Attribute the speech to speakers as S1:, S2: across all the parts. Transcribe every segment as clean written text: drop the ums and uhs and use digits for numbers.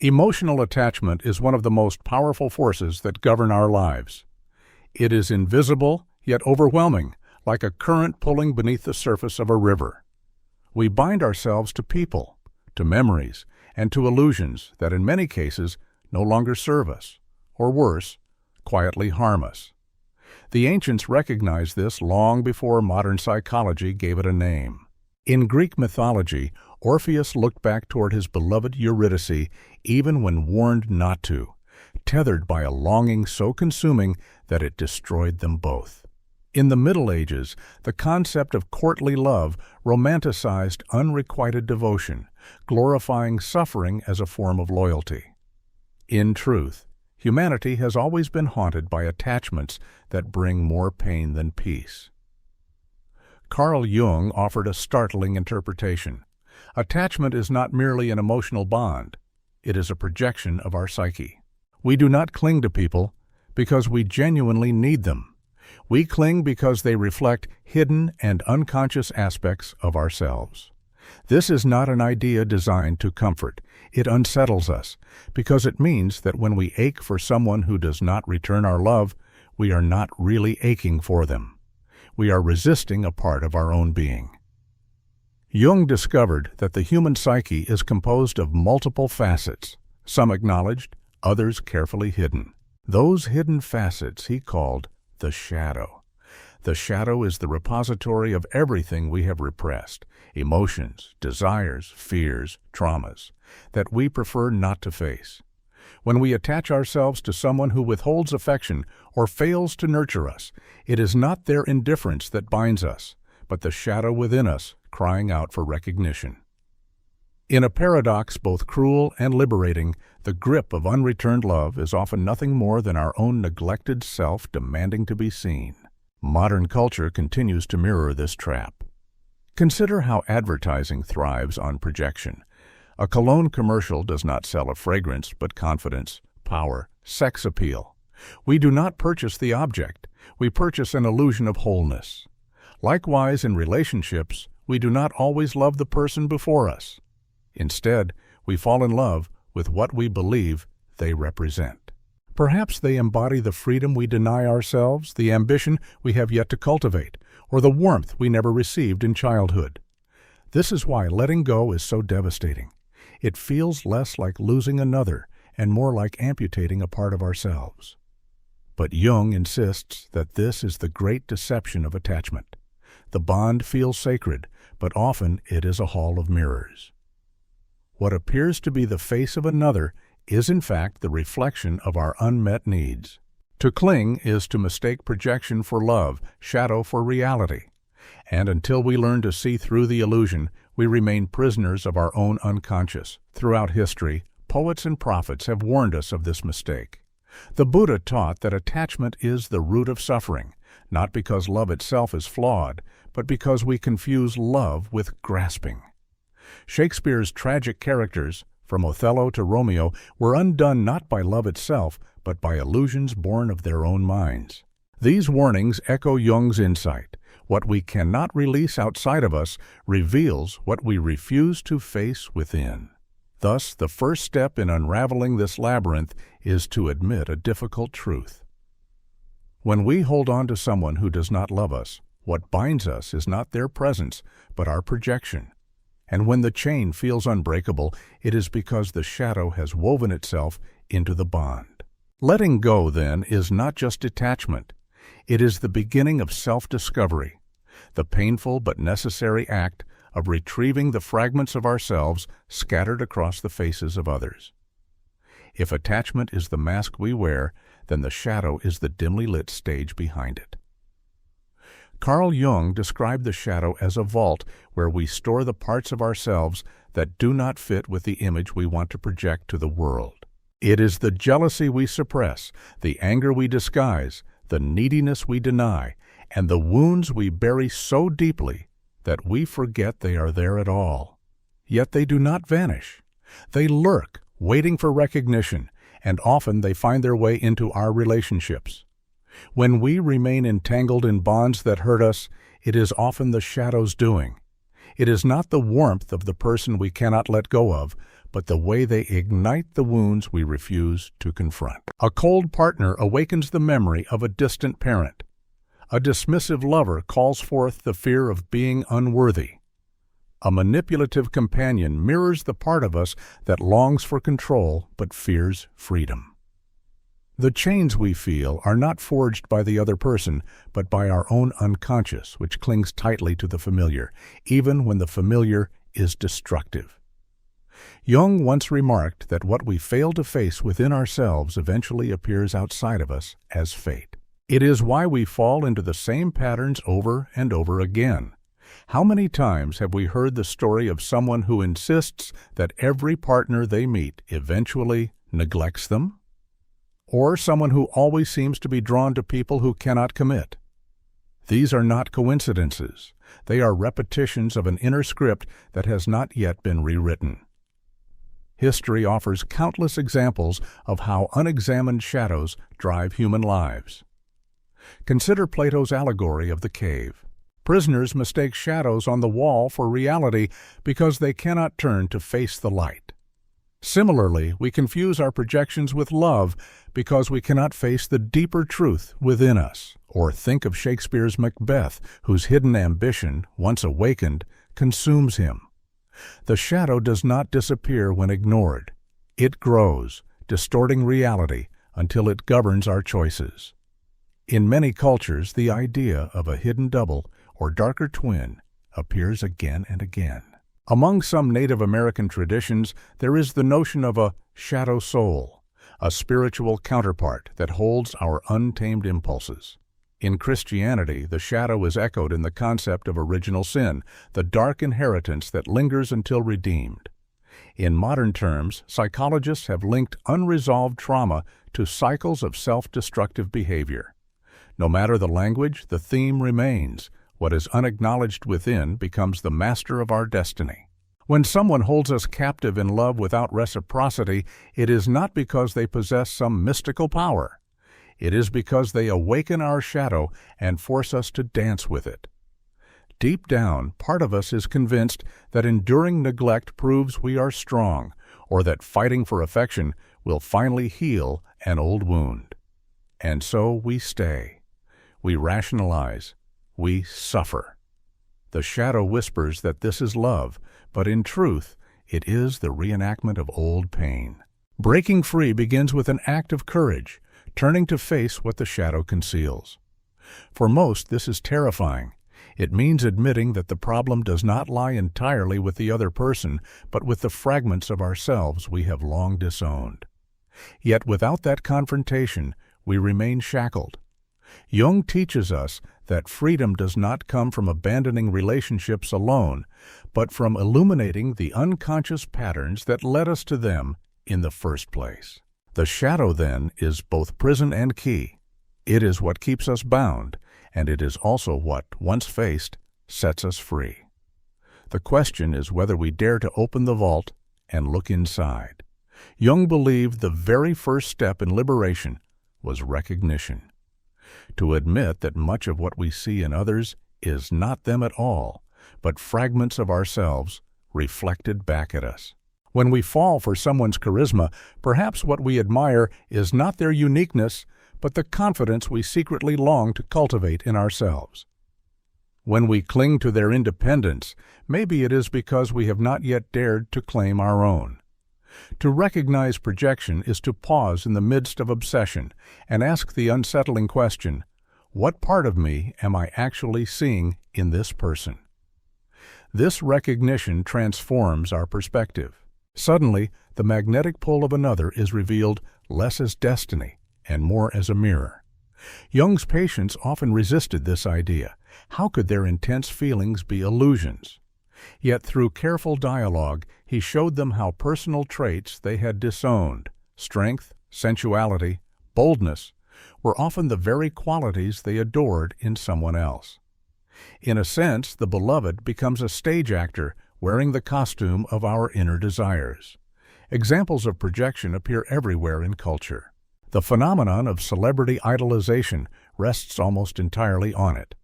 S1: Emotional attachment is one of the most powerful forces that govern our lives. It is invisible, yet overwhelming, like a current pulling beneath the surface of a river. We bind ourselves to people, to memories, and to illusions that in many cases no longer serve us, or worse, quietly harm us. The ancients recognized this long before modern psychology gave it a name. In Greek mythology, Orpheus looked back toward his beloved Eurydice even when warned not to, tethered by a longing so consuming that it destroyed them both. In the Middle Ages, the concept of courtly love romanticized unrequited devotion, glorifying suffering as a form of loyalty. In truth, humanity has always been haunted by attachments that bring more pain than peace. Carl Jung offered a startling interpretation. Attachment is not merely an emotional bond, it is a projection of our psyche. We do not cling to people because we genuinely need them. We cling because they reflect hidden and unconscious aspects of ourselves. This is not an idea designed to comfort. It unsettles us because it means that when we ache for someone who does not return our love, we are not really aching for them. We are resisting a part of our own being. Jung discovered that the human psyche is composed of multiple facets, some acknowledged, others carefully hidden. Those hidden facets he called the shadow. The shadow is the repository of everything we have repressed, emotions, desires, fears, traumas, that we prefer not to face. When we attach ourselves to someone who withholds affection or fails to nurture us, it is not their indifference that binds us, but the shadow within us crying out for recognition. In a paradox both cruel and liberating, the grip of unreturned love is often nothing more than our own neglected self demanding to be seen. Modern culture continues to mirror this trap. Consider how advertising thrives on projection. A cologne commercial does not sell a fragrance, but confidence, power, sex appeal. We do not purchase the object, we purchase an illusion of wholeness. Likewise, in relationships, we do not always love the person before us. Instead, we fall in love with what we believe they represent. Perhaps they embody the freedom we deny ourselves, the ambition we have yet to cultivate, or the warmth we never received in childhood. This is why letting go is so devastating. It feels less like losing another and more like amputating a part of ourselves. But Jung insists that this is the great deception of attachment. The bond feels sacred, but often it is a hall of mirrors. What appears to be the face of another is in fact the reflection of our unmet needs. To cling is to mistake projection for love, shadow for reality. And until we learn to see through the illusion, we remain prisoners of our own unconscious. Throughout history, poets and prophets have warned us of this mistake. The Buddha taught that attachment is the root of suffering, not because love itself is flawed, but because we confuse love with grasping. Shakespeare's tragic characters, from Othello to Romeo, were undone not by love itself, but by illusions born of their own minds. These warnings echo Jung's insight. What we cannot release outside of us reveals what we refuse to face within. Thus, the first step in unraveling this labyrinth is to admit a difficult truth. When we hold on to someone who does not love us, what binds us is not their presence, but our projection. And when the chain feels unbreakable, it is because the shadow has woven itself into the bond. Letting go, then, is not just detachment. It is the beginning of self-discovery, the painful but necessary act of retrieving the fragments of ourselves scattered across the faces of others. If attachment is the mask we wear, then the shadow is the dimly lit stage behind it. Carl Jung described the shadow as a vault where we store the parts of ourselves that do not fit with the image we want to project to the world. It is the jealousy we suppress, the anger we disguise, the neediness we deny, and the wounds we bury so deeply that we forget they are there at all. Yet they do not vanish. They lurk, waiting for recognition, and often they find their way into our relationships. When we remain entangled in bonds that hurt us, it is often the shadow's doing. It is not the warmth of the person we cannot let go of, but the way they ignite the wounds we refuse to confront. A cold partner awakens the memory of a distant parent. A dismissive lover calls forth the fear of being unworthy. A manipulative companion mirrors the part of us that longs for control but fears freedom. The chains we feel are not forged by the other person, but by our own unconscious, which clings tightly to the familiar, even when the familiar is destructive. Jung once remarked that what we fail to face within ourselves eventually appears outside of us as fate. It is why we fall into the same patterns over and over again. How many times have we heard the story of someone who insists that every partner they meet eventually neglects them? Or someone who always seems to be drawn to people who cannot commit? These are not coincidences. They are repetitions of an inner script that has not yet been rewritten. History offers countless examples of how unexamined shadows drive human lives. Consider Plato's allegory of the cave. Prisoners mistake shadows on the wall for reality because they cannot turn to face the light. Similarly, we confuse our projections with love because we cannot face the deeper truth within us, or think of Shakespeare's Macbeth, whose hidden ambition, once awakened, consumes him. The shadow does not disappear when ignored. It grows, distorting reality until it governs our choices. In many cultures, the idea of a hidden double or darker twin appears again and again. Among some Native American traditions, there is the notion of a shadow soul, a spiritual counterpart that holds our untamed impulses. In Christianity, the shadow is echoed in the concept of original sin, the dark inheritance that lingers until redeemed. In modern terms, psychologists have linked unresolved trauma to cycles of self-destructive behavior. No matter the language, the theme remains. What is unacknowledged within becomes the master of our destiny. When someone holds us captive in love without reciprocity, it is not because they possess some mystical power. It is because they awaken our shadow and force us to dance with it. Deep down, part of us is convinced that enduring neglect proves we are strong, or that fighting for affection will finally heal an old wound. And so we stay. We rationalize. We suffer. The shadow whispers that this is love, but in truth, it is the reenactment of old pain. Breaking free begins with an act of courage, turning to face what the shadow conceals. For most, this is terrifying. It means admitting that the problem does not lie entirely with the other person, but with the fragments of ourselves we have long disowned. Yet without that confrontation, we remain shackled. Jung teaches us that freedom does not come from abandoning relationships alone, but from illuminating the unconscious patterns that led us to them in the first place. The shadow, then, is both prison and key. It is what keeps us bound, and it is also what, once faced, sets us free. The question is whether we dare to open the vault and look inside. Jung believed the very first step in liberation was recognition. To admit that much of what we see in others is not them at all, but fragments of ourselves reflected back at us. When we fall for someone's charisma, perhaps what we admire is not their uniqueness, but the confidence we secretly long to cultivate in ourselves. When we cling to their independence, maybe it is because we have not yet dared to claim our own. To recognize projection is to pause in the midst of obsession and ask the unsettling question, what part of me am I actually seeing in this person? This recognition transforms our perspective. Suddenly, the magnetic pull of another is revealed less as destiny and more as a mirror. Jung's patients often resisted this idea. How could their intense feelings be illusions? Yet through careful dialogue, he showed them how personal traits they had disowned, strength, sensuality, boldness, were often the very qualities they adored in someone else. In a sense, the beloved becomes a stage actor wearing the costume of our inner desires. Examples of projection appear everywhere in culture. The phenomenon of celebrity idolization rests almost entirely on it.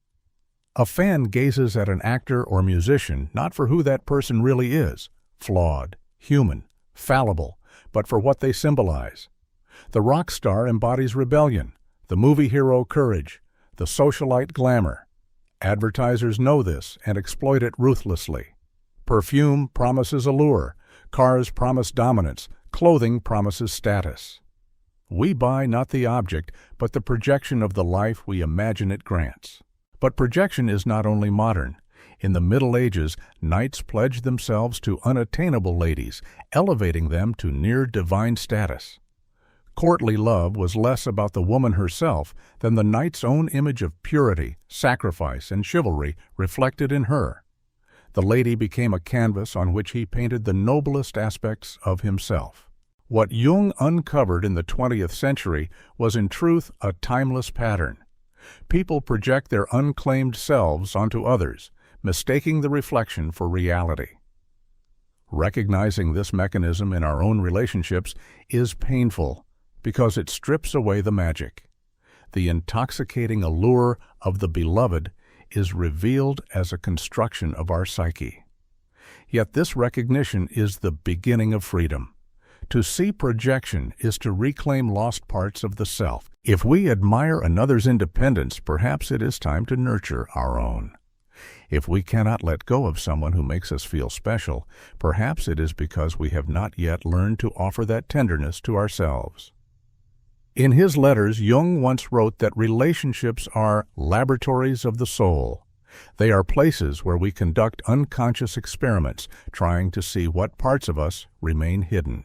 S1: A fan gazes at an actor or musician not for who that person really is, flawed, human, fallible, but for what they symbolize. The rock star embodies rebellion, the movie hero courage, the socialite glamour. Advertisers know this and exploit it ruthlessly. Perfume promises allure, cars promise dominance, clothing promises status. We buy not the object, but the projection of the life we imagine it grants. But projection is not only modern. In the Middle Ages, knights pledged themselves to unattainable ladies, elevating them to near divine status. Courtly love was less about the woman herself than the knight's own image of purity, sacrifice, and chivalry reflected in her. The lady became a canvas on which he painted the noblest aspects of himself. What Jung uncovered in the 20th century was in truth a timeless pattern. People project their unclaimed selves onto others, mistaking the reflection for reality. Recognizing this mechanism in our own relationships is painful because it strips away the magic. The intoxicating allure of the beloved is revealed as a construction of our psyche. Yet this recognition is the beginning of freedom. To see projection is to reclaim lost parts of the self. If we admire another's independence, perhaps it is time to nurture our own. If we cannot let go of someone who makes us feel special, perhaps it is because we have not yet learned to offer that tenderness to ourselves. In his letters, Jung once wrote that relationships are laboratories of the soul. They are places where we conduct unconscious experiments, trying to see what parts of us remain hidden.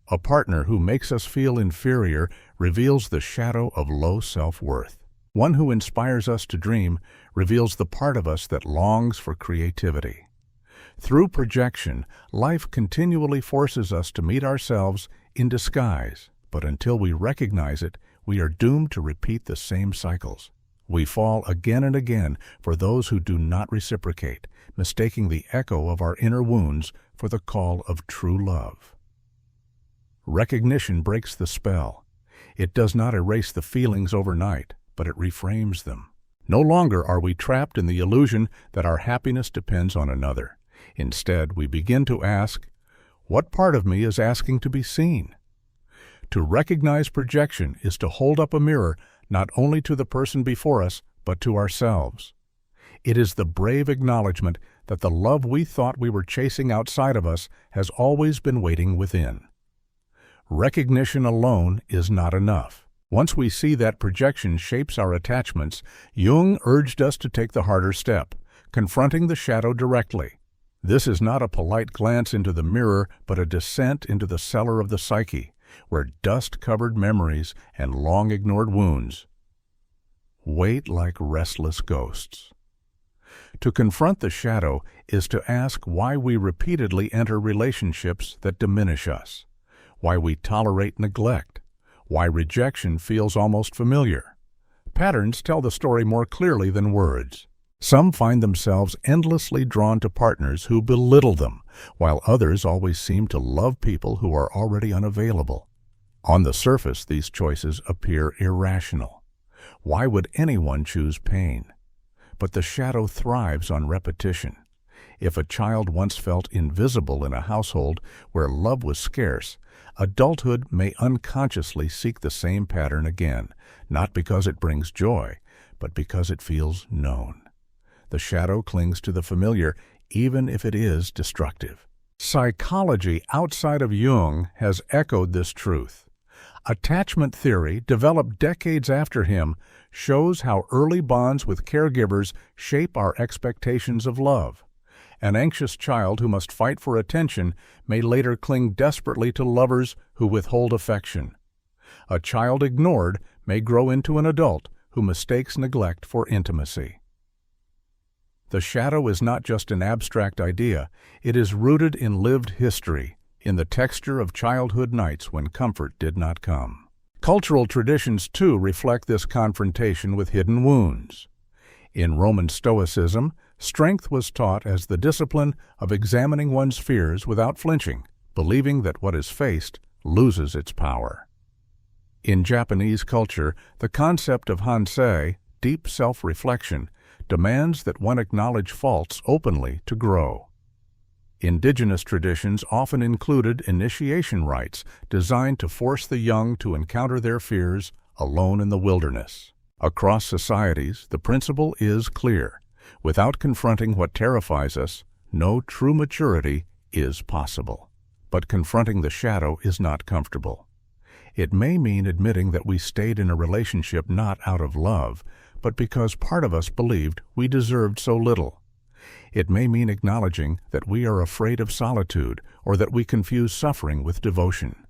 S1: A partner who makes us feel inferior reveals the shadow of low self-worth. One who inspires us to dream reveals the part of us that longs for creativity. Through projection, life continually forces us to meet ourselves in disguise, but until we recognize it, we are doomed to repeat the same cycles. We fall again and again for those who do not reciprocate, mistaking the echo of our inner wounds for the call of true love. Recognition breaks the spell. It does not erase the feelings overnight, but it reframes them. No longer are we trapped in the illusion that our happiness depends on another. Instead, we begin to ask, what part of me is asking to be seen? To recognize projection is to hold up a mirror not only to the person before us, but to ourselves. It is the brave acknowledgement that the love we thought we were chasing outside of us has always been waiting within. Recognition alone is not enough. Once we see that projection shapes our attachments, Jung urged us to take the harder step, confronting the shadow directly. This is not a polite glance into the mirror, but a descent into the cellar of the psyche, where dust-covered memories and long-ignored wounds wait like restless ghosts. To confront the shadow is to ask why we repeatedly enter relationships that diminish us, why we tolerate neglect, why rejection feels almost familiar. Patterns tell the story more clearly than words. Some find themselves endlessly drawn to partners who belittle them, while others always seem to love people who are already unavailable. On the surface, these choices appear irrational. Why would anyone choose pain? But the shadow thrives on repetition. If a child once felt invisible in a household where love was scarce, adulthood may unconsciously seek the same pattern again, not because it brings joy, but because it feels known. The shadow clings to the familiar, even if it is destructive. Psychology outside of Jung has echoed this truth. Attachment theory, developed decades after him, shows how early bonds with caregivers shape our expectations of love. An anxious child who must fight for attention may later cling desperately to lovers who withhold affection. A child ignored may grow into an adult who mistakes neglect for intimacy. The shadow is not just an abstract idea, it is rooted in lived history, in the texture of childhood nights when comfort did not come. Cultural traditions, too, reflect this confrontation with hidden wounds. In Roman Stoicism, strength was taught as the discipline of examining one's fears without flinching, believing that what is faced loses its power. In Japanese culture, the concept of hansei, deep self-reflection, demands that one acknowledge faults openly to grow. Indigenous traditions often included initiation rites designed to force the young to encounter their fears alone in the wilderness. Across societies, the principle is clear. Without confronting what terrifies us, no true maturity is possible. But confronting the shadow is not comfortable. It may mean admitting that we stayed in a relationship not out of love, but because part of us believed we deserved so little. It may mean acknowledging that we are afraid of solitude or that we confuse suffering with devotion.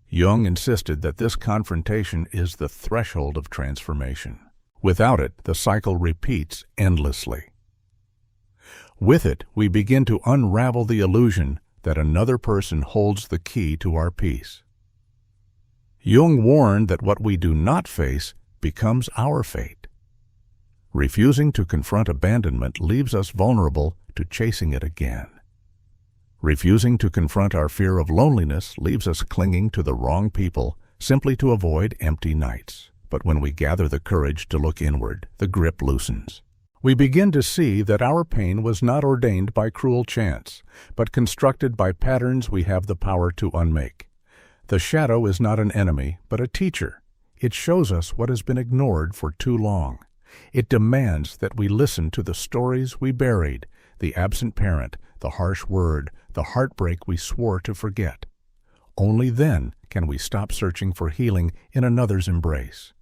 S1: Jung insisted that this confrontation is the threshold of transformation. Without it, the cycle repeats endlessly. With it, we begin to unravel the illusion that another person holds the key to our peace. Jung warned that what we do not face becomes our fate. Refusing to confront abandonment leaves us vulnerable to chasing it again. Refusing to confront our fear of loneliness leaves us clinging to the wrong people simply to avoid empty nights. But when we gather the courage to look inward, the grip loosens. We begin to see that our pain was not ordained by cruel chance, but constructed by patterns we have the power to unmake. The shadow is not an enemy, but a teacher. It shows us what has been ignored for too long. It demands that we listen to the stories we buried, the absent parent, the harsh word, the heartbreak we swore to forget. Only then can we stop searching for healing in another's embrace.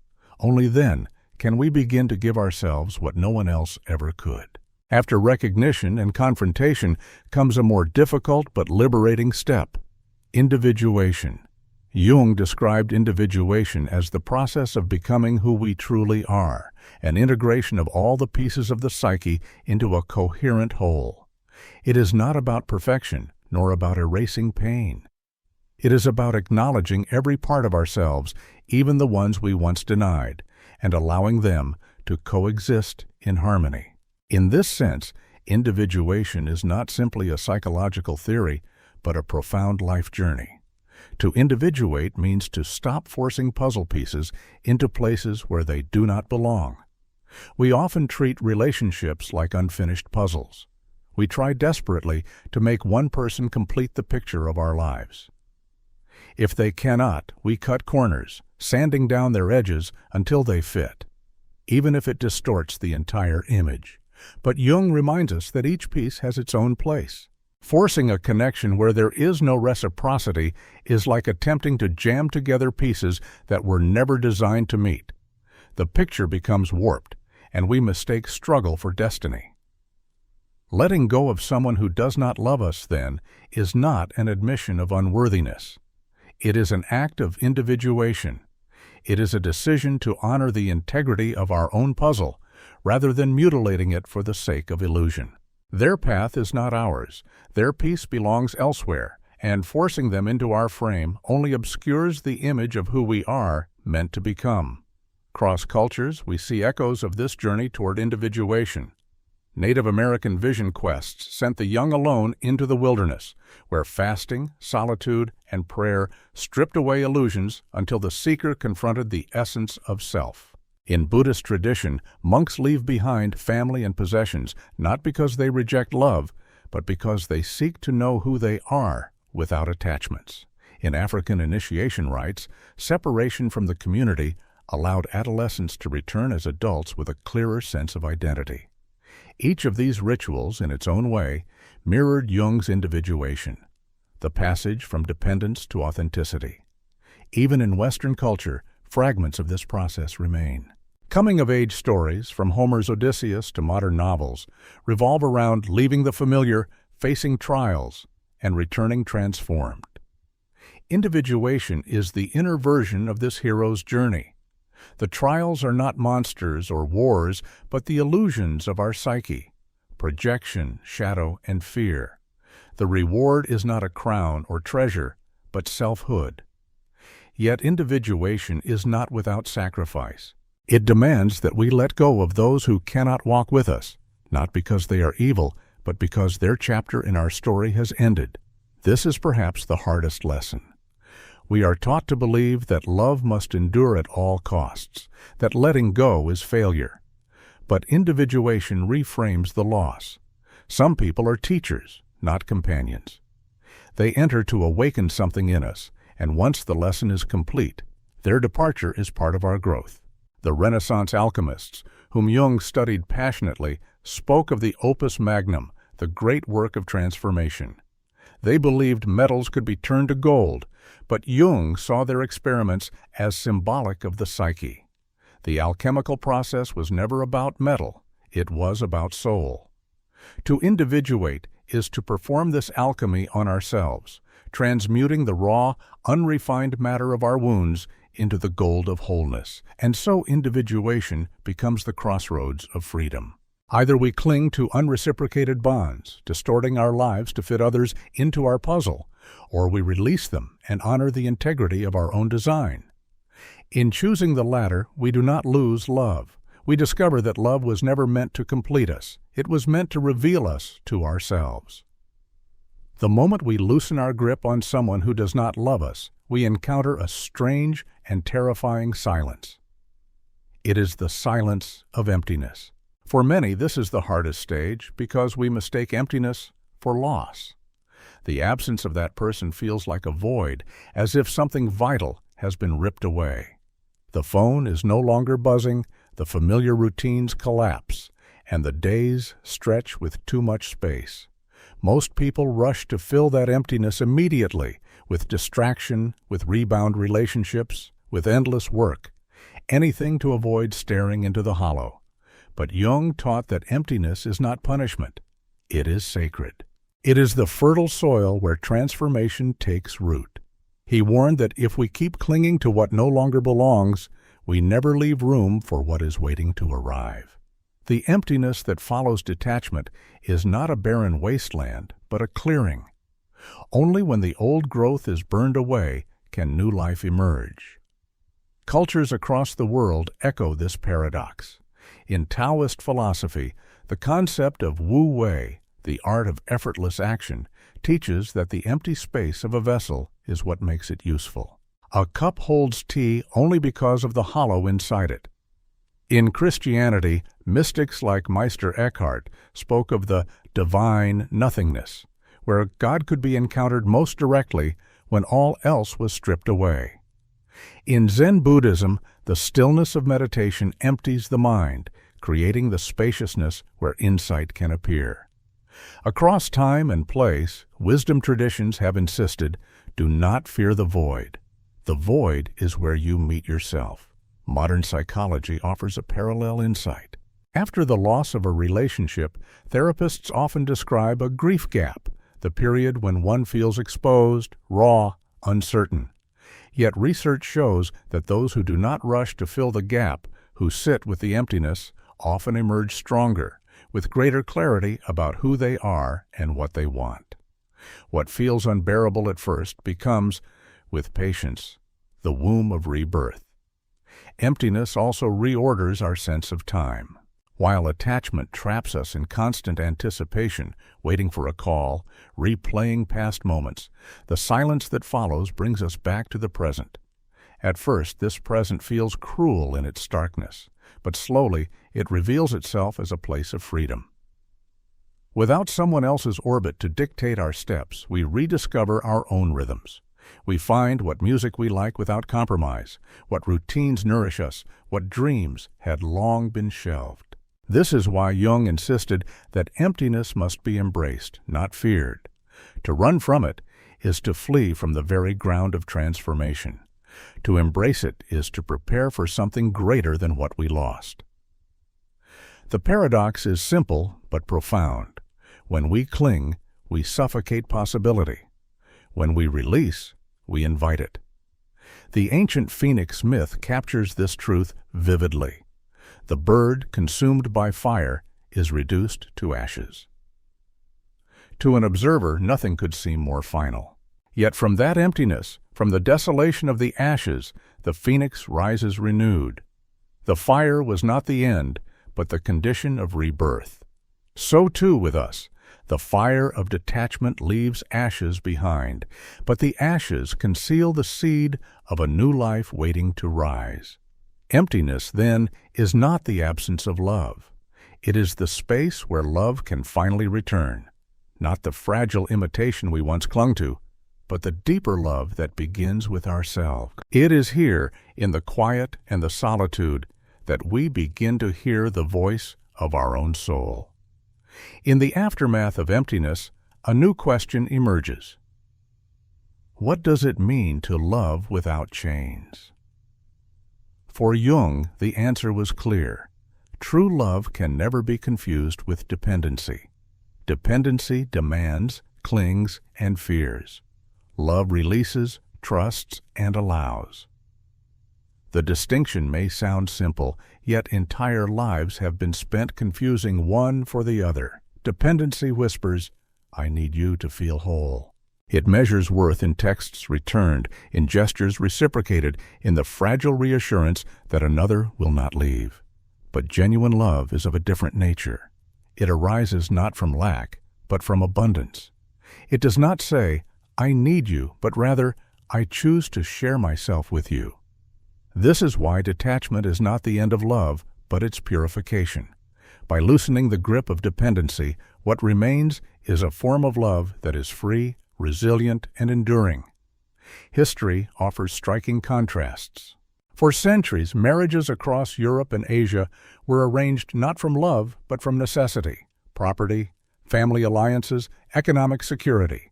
S1: Only then can we begin to give ourselves what no one else ever could. After recognition and confrontation comes a more difficult but liberating step: individuation. Jung described individuation as the process of becoming who we truly are, an integration of all the pieces of the psyche into a coherent whole. It is not about perfection, nor about erasing pain. It is about acknowledging every part of ourselves, even the ones we once denied, and allowing them to coexist in harmony. In this sense, individuation is not simply a psychological theory, but a profound life journey. To individuate means to stop forcing puzzle pieces into places where they do not belong. We often treat relationships like unfinished puzzles. We try desperately to make one person complete the picture of our lives. If they cannot, we cut corners, sanding down their edges until they fit, even if it distorts the entire image. But Jung reminds us that each piece has its own place. Forcing a connection where there is no reciprocity is like attempting to jam together pieces that were never designed to meet. The picture becomes warped, and we mistake struggle for destiny. Letting go of someone who does not love us, then, is not an admission of unworthiness. It is an act of individuation. It is a decision to honor the integrity of our own puzzle, rather than mutilating it for the sake of illusion. Their path is not ours. Their peace belongs elsewhere, and forcing them into our frame only obscures the image of who we are meant to become. Across cultures, we see echoes of this journey toward individuation. Native American vision quests sent the young alone into the wilderness, where fasting, solitude, and prayer stripped away illusions until the seeker confronted the essence of self. In Buddhist tradition, monks leave behind family and possessions not because they reject love, but because they seek to know who they are without attachments. In African initiation rites, separation from the community allowed adolescents to return as adults with a clearer sense of identity. Each of these rituals, in its own way, mirrored Jung's individuation, the passage from dependence to authenticity. Even in Western culture, fragments of this process remain. Coming-of-age stories, from Homer's Odysseus to modern novels, revolve around leaving the familiar, facing trials, and returning transformed. Individuation is the inner version of this hero's journey. The trials are not monsters or wars, but the illusions of our psyche, projection, shadow, and fear. The reward is not a crown or treasure, but selfhood. Yet individuation is not without sacrifice. It demands that we let go of those who cannot walk with us, not because they are evil, but because their chapter in our story has ended. This is perhaps the hardest lesson. We are taught to believe that love must endure at all costs, that letting go is failure. But individuation reframes the loss. Some people are teachers, not companions. They enter to awaken something in us, and once the lesson is complete, their departure is part of our growth. The Renaissance alchemists, whom Jung studied passionately, spoke of the opus magnum, the great work of transformation. They believed metals could be turned to gold, but Jung saw their experiments as symbolic of the psyche. The alchemical process was never about metal, it was about soul. To individuate is to perform this alchemy on ourselves, transmuting the raw, unrefined matter of our wounds into the gold of wholeness, and so individuation becomes the crossroads of freedom. Either we cling to unreciprocated bonds, distorting our lives to fit others into our puzzle, or we release them and honor the integrity of our own design. In choosing the latter, we do not lose love. We discover that love was never meant to complete us. It was meant to reveal us to ourselves. The moment we loosen our grip on someone who does not love us, we encounter a strange and terrifying silence. It is the silence of emptiness. For many, this is the hardest stage because we mistake emptiness for loss. The absence of that person feels like a void, as if something vital has been ripped away. The phone is no longer buzzing, the familiar routines collapse, and the days stretch with too much space. Most people rush to fill that emptiness immediately with distraction, with rebound relationships, with endless work, anything to avoid staring into the hollow. But Jung taught that emptiness is not punishment. It is sacred. It is the fertile soil where transformation takes root. He warned that if we keep clinging to what no longer belongs, we never leave room for what is waiting to arrive. The emptiness that follows detachment is not a barren wasteland, but a clearing. Only when the old growth is burned away can new life emerge. Cultures across the world echo this paradox. In Taoist philosophy, the concept of Wu Wei, the art of effortless action, teaches that the empty space of a vessel is what makes it useful. A cup holds tea only because of the hollow inside it. In Christianity, mystics like Meister Eckhart spoke of the divine nothingness, where God could be encountered most directly when all else was stripped away. In Zen Buddhism, the stillness of meditation empties the mind, creating the spaciousness where insight can appear. Across time and place, wisdom traditions have insisted, do not fear the void. The void is where you meet yourself. Modern psychology offers a parallel insight. After the loss of a relationship, therapists often describe a grief gap, the period when one feels exposed, raw, uncertain. Yet research shows that those who do not rush to fill the gap, who sit with the emptiness, often emerge stronger, with greater clarity about who they are and what they want. What feels unbearable at first becomes, with patience, the womb of rebirth. Emptiness also reorders our sense of time. While attachment traps us in constant anticipation, waiting for a call, replaying past moments, the silence that follows brings us back to the present. At first, this present feels cruel in its starkness, but slowly it reveals itself as a place of freedom. Without someone else's orbit to dictate our steps, we rediscover our own rhythms. We find what music we like without compromise, what routines nourish us, what dreams had long been shelved. This is why Jung insisted that emptiness must be embraced, not feared. To run from it is to flee from the very ground of transformation. To embrace it is to prepare for something greater than what we lost. The paradox is simple but profound. When we cling, we suffocate possibility. When we release, we invite it. The ancient phoenix myth captures this truth vividly. The bird consumed by fire is reduced to ashes. To an observer, nothing could seem more final. Yet from that emptiness, from the desolation of the ashes, the phoenix rises renewed. The fire was not the end, but the condition of rebirth. So too with us. The fire of detachment leaves ashes behind, but the ashes conceal the seed of a new life waiting to rise. Emptiness, then, is not the absence of love. It is the space where love can finally return. not the fragile imitation we once clung to, but the deeper love that begins with ourselves. It is here, in the quiet and the solitude, that we begin to hear the voice of our own soul. In the aftermath of emptiness, a new question emerges. What does it mean to love without chains? For Jung, the answer was clear. True love can never be confused with dependency. Dependency demands, clings, and fears. Love releases, trusts, and allows. The distinction may sound simple, yet entire lives have been spent confusing one for the other. Dependency whispers, "I need you to feel whole." It measures worth in texts returned, in gestures reciprocated, in the fragile reassurance that another will not leave. But genuine love is of a different nature. It arises not from lack, but from abundance. It does not say, "I need you," but rather, "I choose to share myself with you." This is why detachment is not the end of love, but its purification. By loosening the grip of dependency, what remains is a form of love that is free, resilient, and enduring. History offers striking contrasts. For centuries, marriages across Europe and Asia were arranged not from love, but from necessity, property, family alliances, economic security.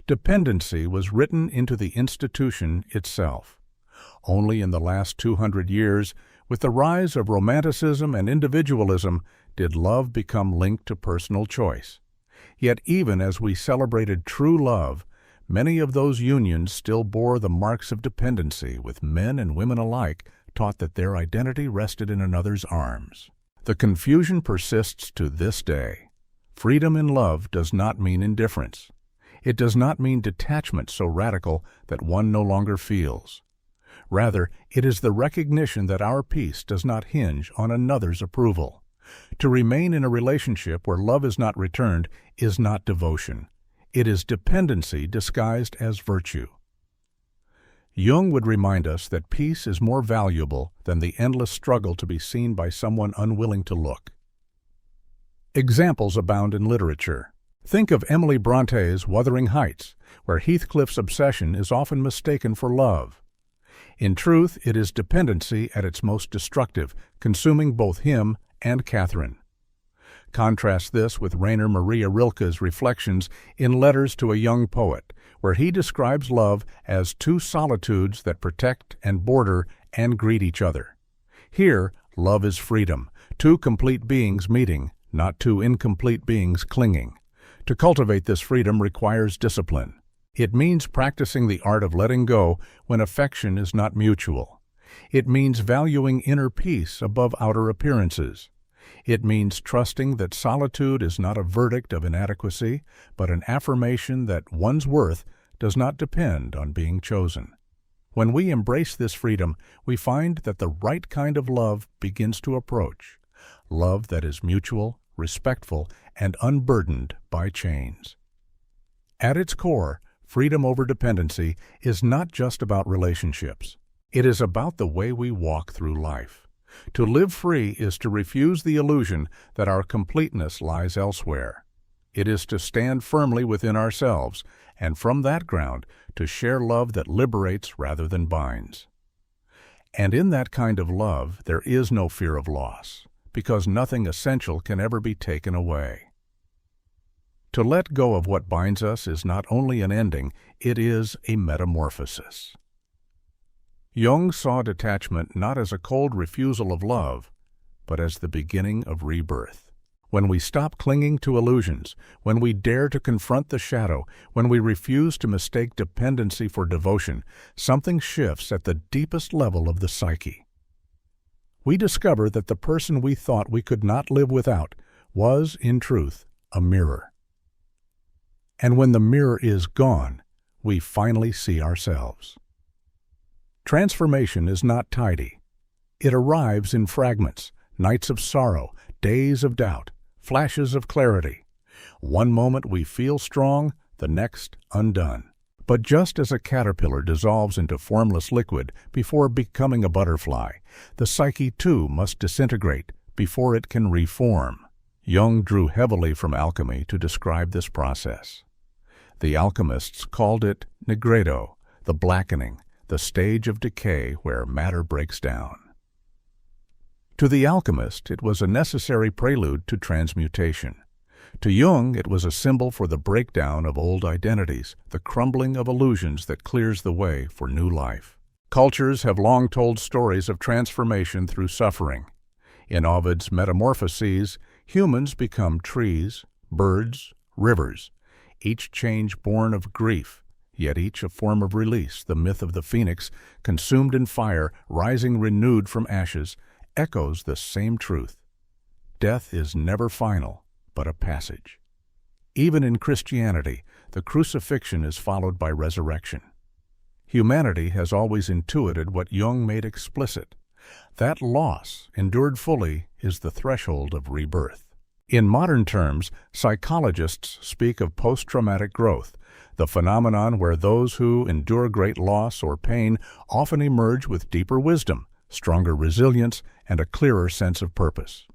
S1: Dependency was written into the institution itself. Only in the last 200 years, with the rise of romanticism and individualism, did love become linked to personal choice. Yet even as we celebrated true love, many of those unions still bore the marks of dependency, with men and women alike taught that their identity rested in another's arms. The confusion persists to this day. Freedom in love does not mean indifference. It does not mean detachment so radical that one no longer feels. Rather, it is the recognition that our peace does not hinge on another's approval. To remain in a relationship where love is not returned is not devotion. It is dependency disguised as virtue. Jung would remind us that peace is more valuable than the endless struggle to be seen by someone unwilling to look. Examples abound in literature. Think of Emily Bronte's Wuthering Heights, where Heathcliff's obsession is often mistaken for love. In truth, it is dependency at its most destructive, consuming both him and Catherine. Contrast this with Rainer Maria Rilke's reflections in Letters to a Young Poet, where he describes love as two solitudes that protect and border and greet each other. Here, love is freedom, two complete beings meeting, not two incomplete beings clinging. To cultivate this freedom requires discipline. It means practicing the art of letting go when affection is not mutual. It means valuing inner peace above outer appearances. It means trusting that solitude is not a verdict of inadequacy, but an affirmation that one's worth does not depend on being chosen. When we embrace this freedom, we find that the right kind of love begins to approach. Love that is mutual, respectful, and unburdened by chains. At its core, freedom over dependency is not just about relationships. It is about the way we walk through life. To live free is to refuse the illusion that our completeness lies elsewhere. It is to stand firmly within ourselves, and from that ground, to share love that liberates rather than binds. And in that kind of love, there is no fear of loss, because nothing essential can ever be taken away. To let go of what binds us is not only an ending, it is a metamorphosis. Jung saw detachment not as a cold refusal of love, but as the beginning of rebirth. When we stop clinging to illusions, when we dare to confront the shadow, when we refuse to mistake dependency for devotion, something shifts at the deepest level of the psyche. We discover that the person we thought we could not live without was, in truth, a mirror. And when the mirror is gone, we finally see ourselves. Transformation is not tidy. It arrives in fragments, nights of sorrow, days of doubt, flashes of clarity. One moment we feel strong, the next undone. But just as a caterpillar dissolves into formless liquid before becoming a butterfly, the psyche too must disintegrate before it can reform. Jung drew heavily from alchemy to describe this process. The alchemists called it nigredo, the blackening, the stage of decay where matter breaks down. To the alchemist, it was a necessary prelude to transmutation. To Jung, it was a symbol for the breakdown of old identities, the crumbling of illusions that clears the way for new life. Cultures have long told stories of transformation through suffering. In Ovid's Metamorphoses, humans become trees, birds, rivers, each change born of grief, yet each a form of release. The myth of the phoenix, consumed in fire, rising renewed from ashes, echoes the same truth. Death is never final, but a passage. Even in Christianity, the crucifixion is followed by resurrection. Humanity has always intuited what Jung made explicit. That loss, endured fully, is the threshold of rebirth. In modern terms, psychologists speak of post-traumatic growth, the phenomenon where those who endure great loss or pain often emerge with deeper wisdom, stronger resilience, and a clearer sense of purpose.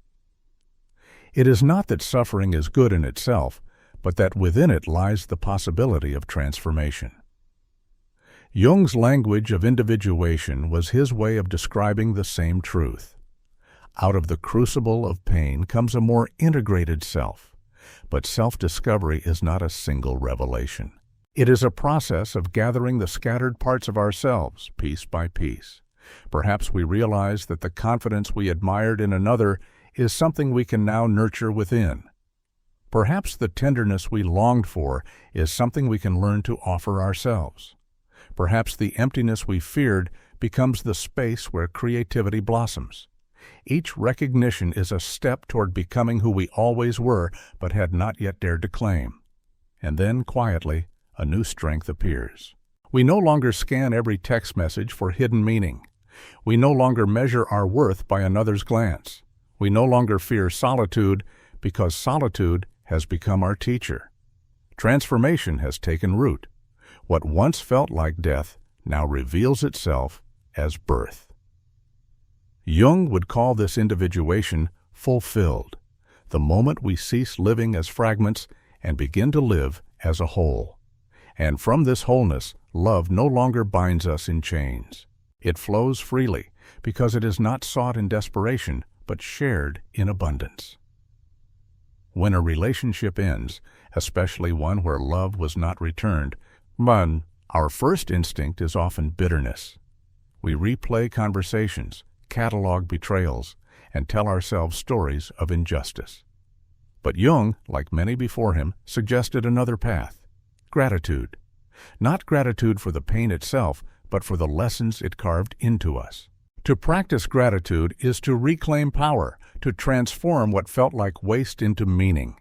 S1: It is not that suffering is good in itself, but that within it lies the possibility of transformation. Jung's language of individuation was his way of describing the same truth. Out of the crucible of pain comes a more integrated self, but self-discovery is not a single revelation. It is a process of gathering the scattered parts of ourselves, piece by piece. Perhaps we realize that the confidence we admired in another is something we can now nurture within. Perhaps the tenderness we longed for is something we can learn to offer ourselves. Perhaps the emptiness we feared becomes the space where creativity blossoms. Each recognition is a step toward becoming who we always were but had not yet dared to claim. And then, quietly, a new strength appears. We no longer scan every text message for hidden meaning. We no longer measure our worth by another's glance. We no longer fear solitude because solitude has become our teacher. Transformation has taken root. What once felt like death now reveals itself as birth. Jung would call this individuation fulfilled, the moment we cease living as fragments and begin to live as a whole. And from this wholeness, love no longer binds us in chains. It flows freely because it is not sought in desperation, but shared in abundance. When a relationship ends, especially one where love was not returned, our first instinct is often bitterness. We replay conversations, catalog betrayals, and tell ourselves stories of injustice. But Jung, like many before him, suggested another path: gratitude. Not gratitude for the pain itself, but for the lessons it carved into us. To practice gratitude is to reclaim power, to transform what felt like waste into meaning.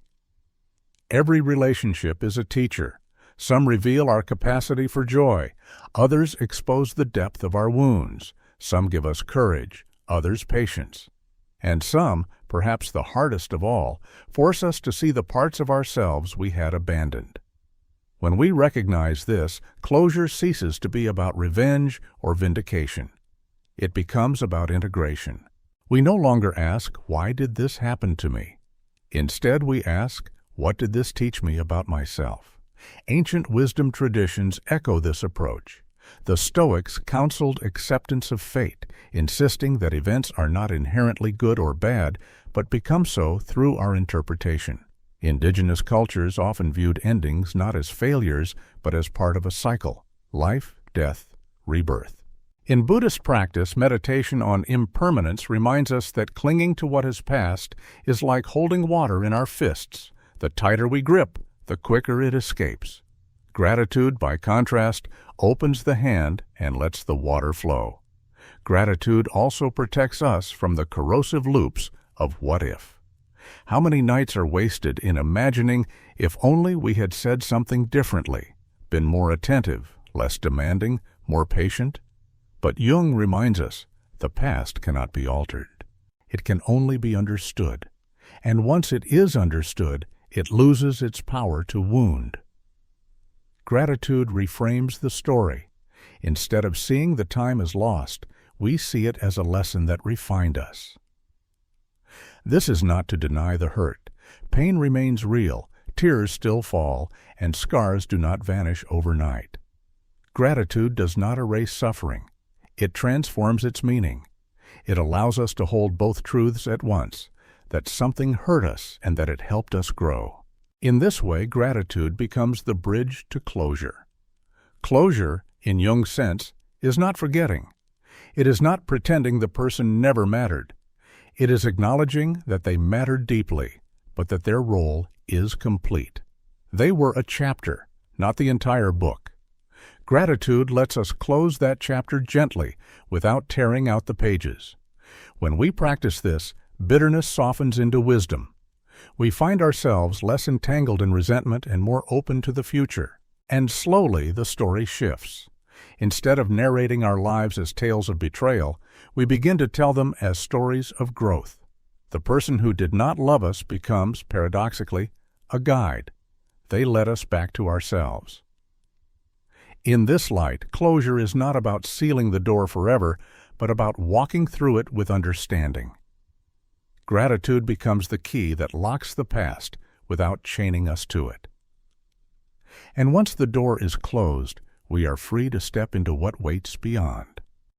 S1: Every relationship is a teacher. Some reveal our capacity for joy. Others expose the depth of our wounds. Some give us courage, others patience. And some, perhaps the hardest of all, force us to see the parts of ourselves we had abandoned. When we recognize this, closure ceases to be about revenge or vindication. It becomes about integration. We no longer ask, "Why did this happen to me?" Instead, we ask, "What did this teach me about myself?" Ancient wisdom traditions echo this approach. The Stoics counseled acceptance of fate, insisting that events are not inherently good or bad, but become so through our interpretation. Indigenous cultures often viewed endings not as failures, but as part of a cycle: life, death, rebirth. In Buddhist practice, meditation on impermanence reminds us that clinging to what has passed is like holding water in our fists. The tighter we grip, the quicker it escapes. Gratitude, by contrast, opens the hand and lets the water flow. Gratitude also protects us from the corrosive loops of what if. How many nights are wasted in imagining if only we had said something differently, been more attentive, less demanding, more patient? But Jung reminds us, the past cannot be altered. It can only be understood. And once it is understood, it loses its power to wound. Gratitude reframes the story. Instead of seeing the time as lost, we see it as a lesson that refined us. This is not to deny the hurt, Pain remains real, tears still fall, and scars do not vanish overnight. Gratitude does not erase suffering. It transforms its meaning. It allows us to hold both truths at once, that something hurt us and that it helped us grow. In this way, gratitude becomes the bridge to closure. Closure, in Jung's sense, is not forgetting. It is not pretending the person never mattered. It is acknowledging that they mattered deeply, but that their role is complete. They were a chapter, not the entire book. Gratitude lets us close that chapter gently, without tearing out the pages. When we practice this, bitterness softens into wisdom. We find ourselves less entangled in resentment and more open to the future. And slowly the story shifts. Instead of narrating our lives as tales of betrayal, we begin to tell them as stories of growth. The person who did not love us becomes, paradoxically, a guide. They led us back to ourselves. In this light, closure is not about sealing the door forever, but about walking through it with understanding. Gratitude becomes the key that locks the past without chaining us to it. And once the door is closed, we are free to step into what waits beyond.